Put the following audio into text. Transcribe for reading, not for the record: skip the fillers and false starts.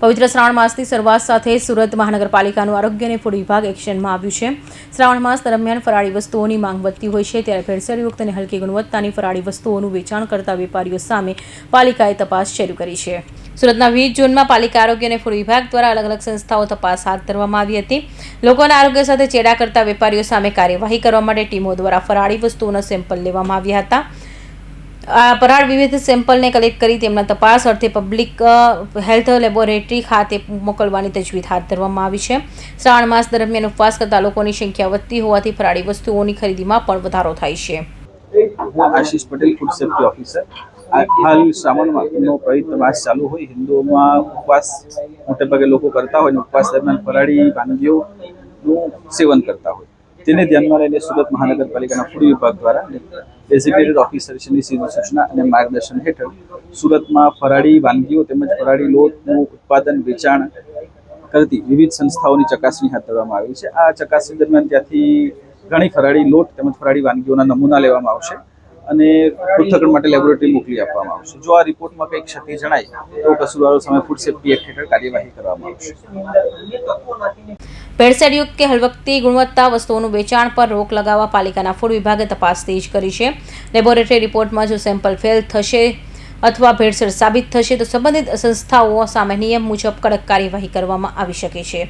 પવિત્ર શ્રાવણ માસની શરૂઆત સાથે સુરત મહાનગરપાલિકાનું આરોગ્ય અને ફૂડ વિભાગ એક્શનમાં આવ્યું છે। શ્રાવણ માસ દરમિયાન ફરાળી વસ્તુઓની માંગ વધતી હોય છે, ત્યારે ભેળસેળયુક્ત અને હલકી ગુણવત્તાની ફરાળી વસ્તુઓનું વેચાણ કરતા વેપારીઓ સામે પાલિકાએ તપાસ શરૂ કરી છે। સુરતના 20 જૂનમાં પાલિકા આરોગ્ય અને ફૂડ વિભાગ દ્વારા અલગ અલગ સંસ્થાઓ તપાસ હાથ ધરવામાં આવી હતી। લોકોના આરોગ્ય સાથે ચેડા કરતા વેપારીઓ સામે કાર્યવાહી કરવા માટે ટીમો દ્વારા ફરાળી વસ્તુઓના સેમ્પલ લેવામાં આવ્યા હતા। ફરાળ વિવિધ સેમ્પલને કલેક્ટ કરી તેમના તપાસ અર્થે પબ્લિક હેલ્થ લેબોરેટરી ખાતે મોકલવાની તજવીજ હાથ ધરવામાં આવી છે। શ્રાવણ માસ દરમિયાન ઉપવાસ કરતા લોકોની સંખ્યા વધતી હોવાથી ફરાળી વસ્તુઓની ખરીદીમાં પણ વધારો થાય છે। આશીષ પટેલ, ફૂડ સેફ્ટી ઓફિસર। હાલ શ્રાવણનો પવિત્ર માસ ચાલુ હોય, હિન્દુઓમાં ઉપવાસ મોટે ભાગે લોકો કરતા હોય, ઉપવાસ દરમિયાન ફરાળી વાનગીઓનું સેવન કરતા હોય, તેને ધ્યાનમાં લઈને સુરત મહાનગરપાલિકાના ફૂડ વિભાગ દ્વારા ડેઝિગ્નેટેડ ઓફિસરની સીધી સૂચના અને માર્ગદર્શન હેઠળ સુરતમાં ફરાળી વાનગીઓ તેમજ ફરાળી લોટનું ઉત્પાદન વેચાણ કરતી વિવિધ સંસ્થાઓની ચકાસણી હાથ ધરવામાં આવી છે। આ ચકાસણી દરમિયાન ત્યાંથી ઘણી ફરાળી લોટ તેમજ ફરાળી વાનગીઓના નમૂના લેવામાં આવશે અને પૃથ્થકરણ માટે લેબોરેટરી મોકલી આપવામાં આવશે। જો આ રિપોર્ટમાં કંઈક ક્ષતિ જણાય તો કસૂરવારો સામે ફૂડ સેફ્ટી એક્ટ હેઠળ કાર્યવાહી કરવામાં આવશે। ભેળસેળયુક્ત કે હળવકતી ગુણવત્તા વસ્તુઓનું વેચાણ પર રોક લગાવવા પાલિકાના ફૂડ વિભાગે તપાસ તેજ કરી છે। લેબોરેટરી રિપોર્ટમાં જો સેમ્પલ ફેલ થશે અથવા ભેળસેળ સાબિત થશે તો સંબંધિત સંસ્થાઓ સામે નિયમ મુજબ કડક કાર્યવાહી કરવામાં આવી શકે છે।